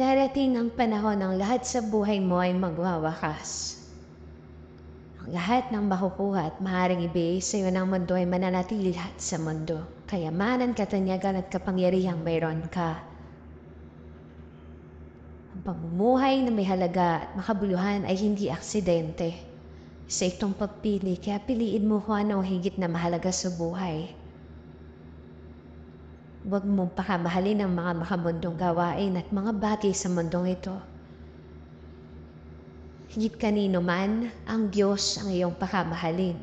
Darating ang panahon ng lahat sa buhay mo ay magwawakas. Ang lahat ng makukuha at maaaring ibigay sa iyo ng mundo ay mananatili lahat sa mundo. Kayamanan, katanyagan at kapangyarihang mayroon ka. Ang pamumuhay na may halaga at makabuluhan ay hindi aksidente. Sa itong pagpili, kaya piliin mo kung ano ang higit na mahalaga sa buhay. Huwag mong pakamahalin ang mga makamundong gawain at mga bagay sa mundong ito. Higit kanino man, ang Diyos ang iyong pakamahalin.